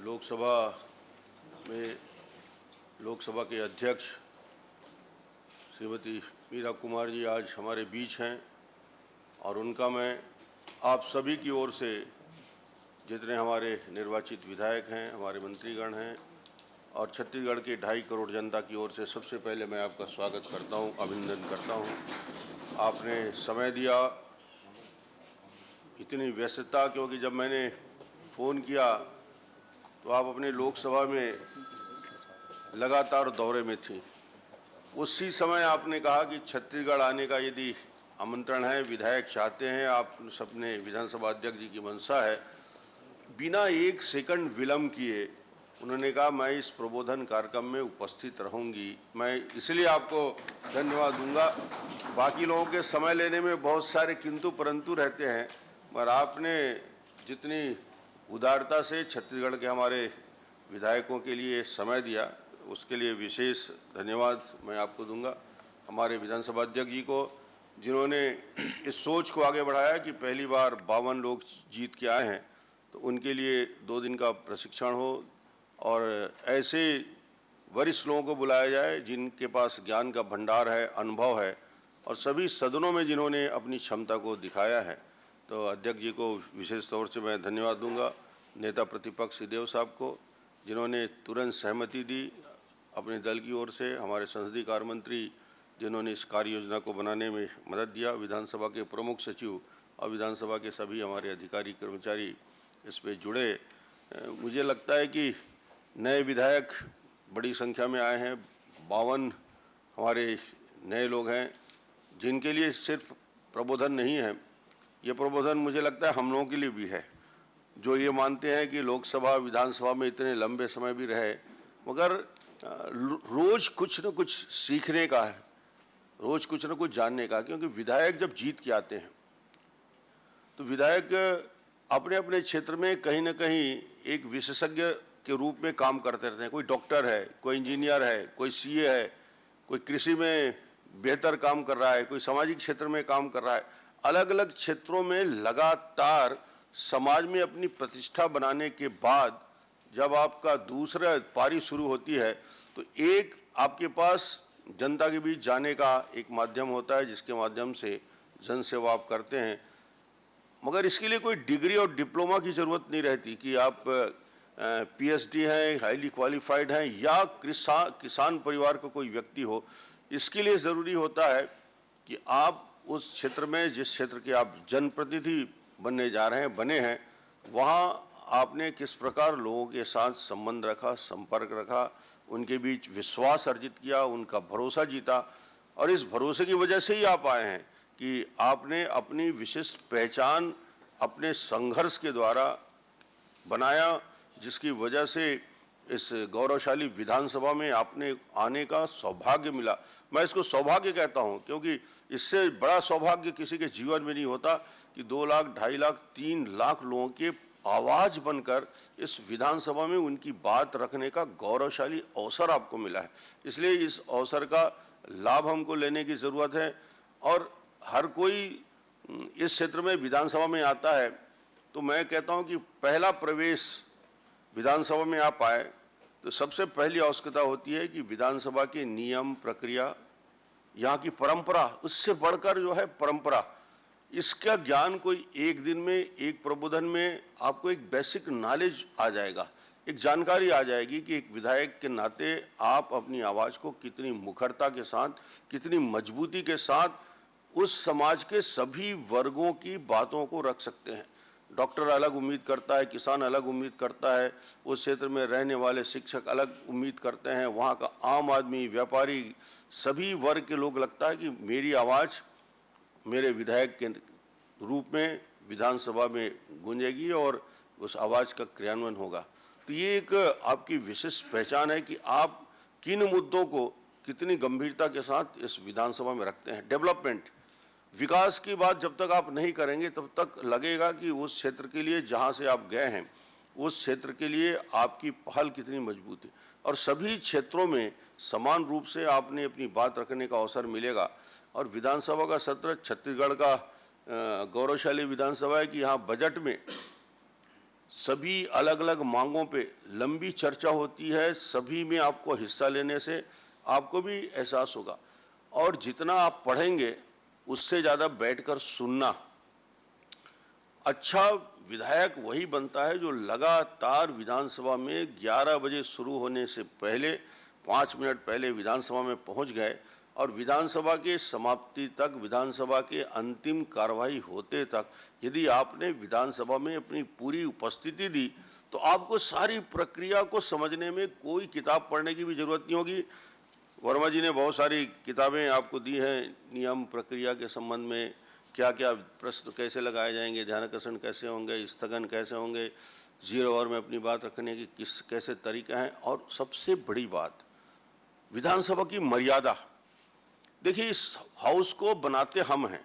लोकसभा में लोकसभा के अध्यक्ष श्रीमती मीरा कुमार जी आज हमारे बीच हैं और उनका मैं आप सभी की ओर से, जितने हमारे निर्वाचित विधायक हैं, हमारे मंत्रीगण हैं और छत्तीसगढ़ के 2.5 करोड़ जनता की ओर से सबसे पहले मैं आपका स्वागत करता हूं, अभिनंदन करता हूं। आपने समय दिया, इतनी व्यस्तता, क्योंकि जब मैंने फ़ोन किया तो आप अपने लोकसभा में लगातार दौरे में थी। उसी समय आपने कहा कि छत्तीसगढ़ आने का यदि आमंत्रण है, विधायक चाहते हैं, आप सबने विधानसभा अध्यक्ष जी की मंशा है, बिना एक सेकंड विलंब किए उन्होंने कहा मैं इस प्रबोधन कार्यक्रम में उपस्थित रहूंगी। मैं इसलिए आपको धन्यवाद दूंगा। बाकी लोगों के समय लेने में बहुत सारे किंतु परंतु रहते हैं, पर आपने जितनी उदारता से छत्तीसगढ़ के हमारे विधायकों के लिए समय दिया, उसके लिए विशेष धन्यवाद मैं आपको दूंगा। हमारे विधानसभा अध्यक्ष जी को, जिन्होंने इस सोच को आगे बढ़ाया कि पहली बार 52 लोग जीत के आए हैं, तो उनके लिए 2 दिन का प्रशिक्षण हो और ऐसे वरिष्ठ लोगों को बुलाया जाए जिनके पास ज्ञान का भंडार है, अनुभव है और सभी सदनों में जिन्होंने अपनी क्षमता को दिखाया है। तो अध्यक्ष जी को विशेष तौर से मैं धन्यवाद दूंगा। नेता प्रतिपक्ष सिंहदेव साहब को, जिन्होंने तुरंत सहमति दी अपने दल की ओर से, हमारे संसदीय कार्य मंत्री जिन्होंने इस कार्य योजना को बनाने में मदद दिया, विधानसभा के प्रमुख सचिव और विधानसभा के सभी हमारे अधिकारी कर्मचारी इस पे जुड़े। मुझे लगता है कि नए विधायक बड़ी संख्या में आए हैं, 52 हमारे नए लोग हैं जिनके लिए सिर्फ प्रबोधन नहीं है, ये प्रबोधन मुझे लगता है हम लोगों के लिए भी है, जो ये मानते हैं कि लोकसभा विधानसभा में इतने लंबे समय भी रहे, मगर रोज कुछ न कुछ सीखने का है, रोज कुछ न कुछ जानने का। क्योंकि विधायक जब जीत के आते हैं तो विधायक अपने अपने क्षेत्र में कहीं न कहीं एक विशेषज्ञ के रूप में काम करते रहते हैं। कोई डॉक्टर है, कोई इंजीनियर है, कोई सीए है, कोई कृषि में बेहतर काम कर रहा है, कोई सामाजिक क्षेत्र में काम कर रहा है। अलग अलग क्षेत्रों में लगातार समाज में अपनी प्रतिष्ठा बनाने के बाद जब आपका दूसरा पारी शुरू होती है तो एक आपके पास जनता के बीच जाने का एक माध्यम होता है, जिसके माध्यम से जन सेवा आप करते हैं। मगर इसके लिए कोई डिग्री और डिप्लोमा की ज़रूरत नहीं रहती कि आप पीएचडी हैं, हाईली क्वालिफाइड हैं या किसान परिवार का कोई व्यक्ति हो। इसके लिए ज़रूरी होता है कि आप उस क्षेत्र में, जिस क्षेत्र के आप जनप्रतिनिधि बनने जा रहे हैं, बने हैं, वहाँ आपने किस प्रकार लोगों के साथ संबंध रखा, संपर्क रखा, उनके बीच विश्वास अर्जित किया, उनका भरोसा जीता। और इस भरोसे की वजह से ही आप आए हैं कि आपने अपनी विशिष्ट पहचान अपने संघर्ष के द्वारा बनाया, जिसकी वजह से इस गौरवशाली विधानसभा में आपने आने का सौभाग्य मिला। मैं इसको सौभाग्य कहता हूं, क्योंकि इससे बड़ा सौभाग्य किसी के जीवन में नहीं होता कि 2 लाख, 2.5 लाख, 3 लाख लोगों के आवाज बनकर इस विधानसभा में उनकी बात रखने का गौरवशाली अवसर आपको मिला है। इसलिए इस अवसर का लाभ हमको लेने की ज़रूरत है। और हर कोई इस क्षेत्र में विधानसभा में आता है तो मैं कहता हूं कि पहला प्रवेश विधानसभा में आप आए तो सबसे पहली आवश्यकता होती है कि विधानसभा के नियम, प्रक्रिया, यहाँ की परंपरा, उससे बढ़कर जो है परंपरा, इसका ज्ञान कोई एक दिन में, एक प्रबोधन में आपको एक बेसिक नॉलेज आ जाएगा, एक जानकारी आ जाएगी कि एक विधायक के नाते आप अपनी आवाज़ को कितनी मुखरता के साथ, कितनी मजबूती के साथ उस समाज के सभी वर्गों की बातों को रख सकते हैं। डॉक्टर अलग उम्मीद करता है, किसान अलग उम्मीद करता है, उस क्षेत्र में रहने वाले शिक्षक अलग उम्मीद करते हैं, वहाँ का आम आदमी, व्यापारी, सभी वर्ग के लोग लगता है कि मेरी आवाज़ मेरे विधायक के रूप में विधानसभा में गूंजेगी और उस आवाज़ का क्रियान्वयन होगा। तो ये एक आपकी विशिष्ट पहचान है कि आप किन मुद्दों को कितनी गंभीरता के साथ इस विधानसभा में रखते हैं। डेवलपमेंट, विकास की बात जब तक आप नहीं करेंगे तब तक लगेगा कि उस क्षेत्र के लिए जहाँ से आप गए हैं, उस क्षेत्र के लिए आपकी पहल कितनी मजबूत है। और सभी क्षेत्रों में समान रूप से आपने अपनी बात रखने का अवसर मिलेगा। और विधानसभा का सत्र छत्तीसगढ़ का गौरवशाली विधानसभा है कि यहाँ बजट में सभी अलग अलग मांगों पे लंबी चर्चा होती है, सभी में आपको हिस्सा लेने से आपको भी एहसास होगा। और जितना आप पढ़ेंगे उससे ज़्यादा बैठकर सुनना। अच्छा विधायक वही बनता है जो लगातार विधानसभा में 11 बजे शुरू होने से पहले 5 मिनट पहले विधानसभा में पहुंच गए और विधानसभा के समाप्ति तक, विधानसभा के अंतिम कार्रवाई होते तक यदि आपने विधानसभा में अपनी पूरी उपस्थिति दी तो आपको सारी प्रक्रिया को समझने में कोई किताब पढ़ने की भी जरूरत नहीं होगी। वर्मा जी ने बहुत सारी किताबें आपको दी हैं नियम प्रक्रिया के संबंध में, क्या क्या प्रश्न कैसे लगाए जाएंगे, ध्यानाकर्षण कैसे होंगे, स्थगन कैसे होंगे, 0 ओवर में अपनी बात रखने की कैसे तरीका है। और सबसे बड़ी बात विधानसभा की मर्यादा। देखिए, इस हाउस को बनाते हम हैं,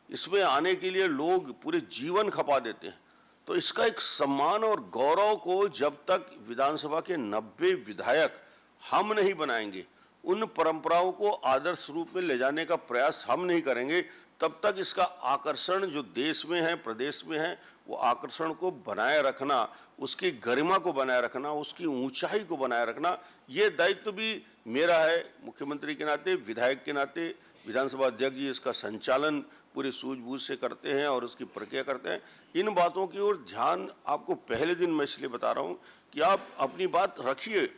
इसमें आने के लिए लोग पूरे जीवन खपा देते हैं, तो इसका एक सम्मान और गौरव को जब तक विधानसभा के 90 विधायक हम नहीं बनाएंगे, उन परंपराओं को आदर्श रूप में ले जाने का प्रयास हम नहीं करेंगे, तब तक इसका आकर्षण जो देश में है, प्रदेश में है, वो आकर्षण को बनाए रखना, उसकी गरिमा को बनाए रखना, उसकी ऊंचाई को बनाए रखना, ये दायित्व भी मेरा है मुख्यमंत्री के नाते, विधायक के नाते। विधानसभा अध्यक्ष जी इसका संचालन पूरी सूझबूझ से करते हैं और उसकी प्रक्रिया करते हैं। इन बातों की ओर ध्यान आपको पहले दिन मैं इसलिए बता रहा हूँ कि आप अपनी बात रखिए,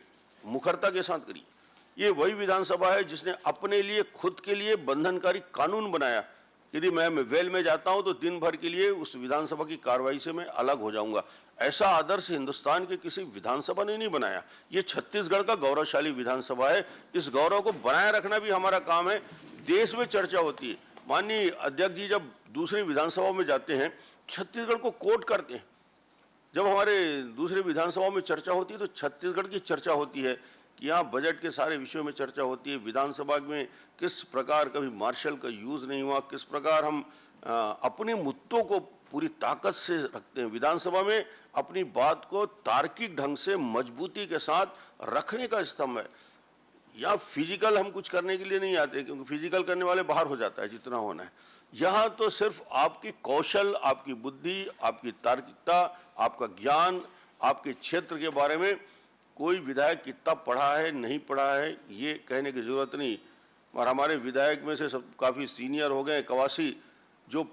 मुखरता के साथ करिए। ये वही विधानसभा है जिसने अपने लिए, खुद के लिए बंधनकारी कानून बनाया। यदि मैं वेल में जाता हूं तो दिन भर के लिए उस विधानसभा की कार्रवाई से मैं अलग हो जाऊंगा। ऐसा आदर्श हिंदुस्तान के किसी विधानसभा ने नहीं बनाया। ये छत्तीसगढ़ का गौरवशाली विधानसभा है, इस गौरव को बनाए रखना भी हमारा काम है। देश में चर्चा होती है, माननीय अध्यक्ष जी जब दूसरी विधानसभा में जाते हैं छत्तीसगढ़ को कोट करते हैं। जब हमारे दूसरे विधानसभा में चर्चा होती है तो छत्तीसगढ़ की चर्चा होती है कि यहाँ बजट के सारे विषयों में चर्चा होती है, विधानसभा में किस प्रकार कभी मार्शल का यूज़ नहीं हुआ, किस प्रकार हम अपने मुद्दों को पूरी ताकत से रखते हैं। विधानसभा में अपनी बात को तार्किक ढंग से मजबूती के साथ रखने का स्तंभ है। या फिजिकल हम कुछ करने के लिए नहीं आते, क्योंकि फिजिकल करने वाले बाहर हो जाता है जितना होना है। यहाँ तो सिर्फ आपकी कौशल, आपकी बुद्धि, आपकी तार्किकता, आपका ज्ञान, आपके क्षेत्र के बारे में कोई विधायक कितना पढ़ा है नहीं पढ़ा है ये कहने की जरूरत नहीं। और हमारे विधायक में से सब काफ़ी सीनियर हो गए, कवासी, जो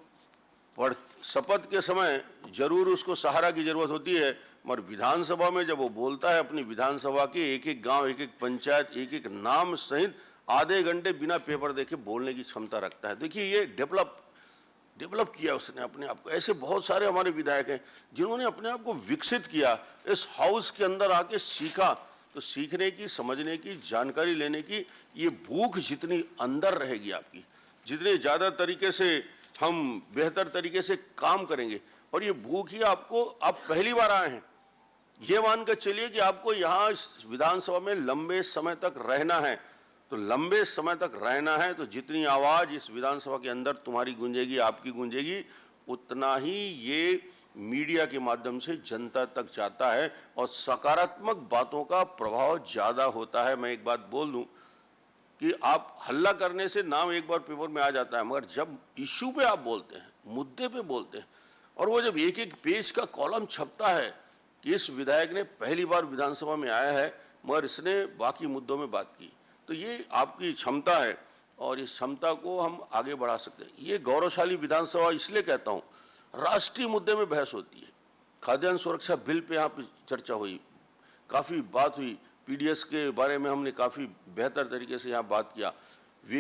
शपथ के समय जरूर उसको सहारा की जरूरत होती है, मगर विधानसभा में जब वो बोलता है अपनी विधानसभा के एक एक गांव, एक एक पंचायत, एक एक नाम सहित आधे घंटे बिना पेपर देखे बोलने की क्षमता रखता है। देखिए, ये डेवलप किया उसने अपने आप को। ऐसे बहुत सारे हमारे विधायक हैं जिन्होंने अपने आप को विकसित किया, इस हाउस के अंदर आके सीखा। तो सीखने की, समझने की, जानकारी लेने की ये भूख जितनी अंदर रहेगी आपकी, जितने ज़्यादा तरीके से हम बेहतर तरीके से काम करेंगे, और ये भूख ही आपको, आप पहली बार आए हैं, ये मानकर चलिए कि आपको यहाँ विधानसभा में लंबे समय तक रहना है। तो लंबे समय तक रहना है तो जितनी आवाज़ इस विधानसभा के अंदर तुम्हारी गूंजेगी, आपकी गूंजेगी, उतना ही ये मीडिया के माध्यम से जनता तक जाता है और सकारात्मक बातों का प्रभाव ज़्यादा होता है। मैं एक बात बोल दूं कि आप हल्ला करने से नाम एक बार पेपर में आ जाता है, मगर जब इशू पे आप बोलते हैं, मुद्दे पे बोलते हैं, और वो जब एक एक पेज का कॉलम छपता है कि इस विधायक ने पहली बार विधानसभा में आया है मगर इसने बाकी मुद्दों में बात की, तो ये आपकी क्षमता है और इस क्षमता को हम आगे बढ़ा सकते हैं। ये गौरवशाली विधानसभा इसलिए कहता हूँ, राष्ट्रीय मुद्दे में बहस होती है। खाद्यान्न सुरक्षा बिल पे यहाँ पे चर्चा हुई, काफ़ी बात हुई, पीडीएस के बारे में हमने काफ़ी बेहतर तरीके से यहाँ बात किया।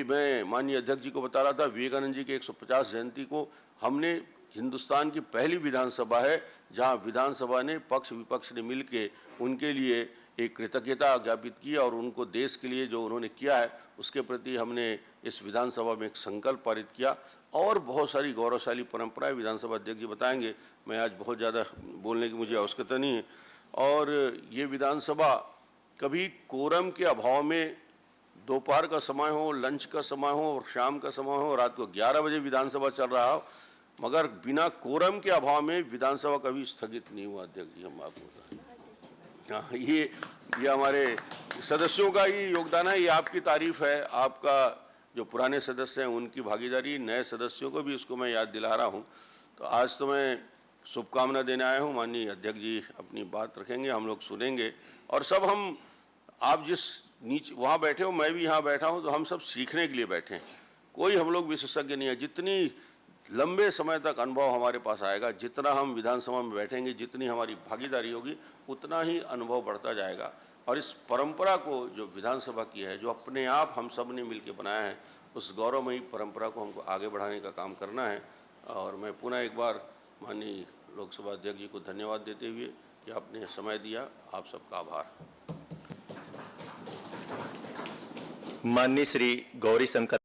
मैं माननीय अध्यक्ष जी को बता रहा था, विवेकानंद जी के 150 जयंती को हमने, हिंदुस्तान की पहली विधानसभा है जहाँ विधानसभा ने पक्ष विपक्ष ने मिलके उनके लिए एक कृतज्ञता ज्ञापित की और उनको देश के लिए जो उन्होंने किया है उसके प्रति हमने इस विधानसभा में एक संकल्प पारित किया। और बहुत सारी गौरवशाली परंपराएं विधानसभा अध्यक्ष जी बताएंगे, मैं आज बहुत ज़्यादा बोलने की मुझे आवश्यकता नहीं है। और ये विधानसभा कभी कोरम के अभाव में, दोपहर का समय हो, लंच का समय हो और शाम का समय हो, रात को 11 बजे विधानसभा चल रहा हो, मगर बिना कोरम के अभाव में विधानसभा कभी स्थगित नहीं हुआ। अध्यक्ष जी, हम आपको बताएं, हाँ, ये हमारे सदस्यों का ही योगदान है, ये आपकी तारीफ है, आपका जो पुराने सदस्य हैं उनकी भागीदारी, नए सदस्यों को भी इसको मैं याद दिला रहा हूँ। तो आज तो मैं शुभकामना देने आया हूँ। माननीय अध्यक्ष जी अपनी बात रखेंगे, हम लोग सुनेंगे और सब हम, आप जिस नीचे वहाँ बैठे हो, मैं भी यहाँ बैठा हूँ, तो हम सब सीखने के लिए बैठे हैं। कोई हम लोग विशेषज्ञ नहीं है। जितनी लंबे समय तक अनुभव हमारे पास आएगा, जितना हम विधानसभा में बैठेंगे, जितनी हमारी भागीदारी होगी, उतना ही अनुभव बढ़ता जाएगा। और इस परंपरा को जो विधानसभा की है, जो अपने आप हम सब ने मिलकर बनाया है, उस गौरवमयी परंपरा को हमको आगे बढ़ाने का काम करना है। और मैं पुनः एक बार माननीय लोकसभा अध्यक्ष जी को धन्यवाद देते हुए कि आपने समय दिया, आप सबका आभार। माननीय श्री गौरी शंकर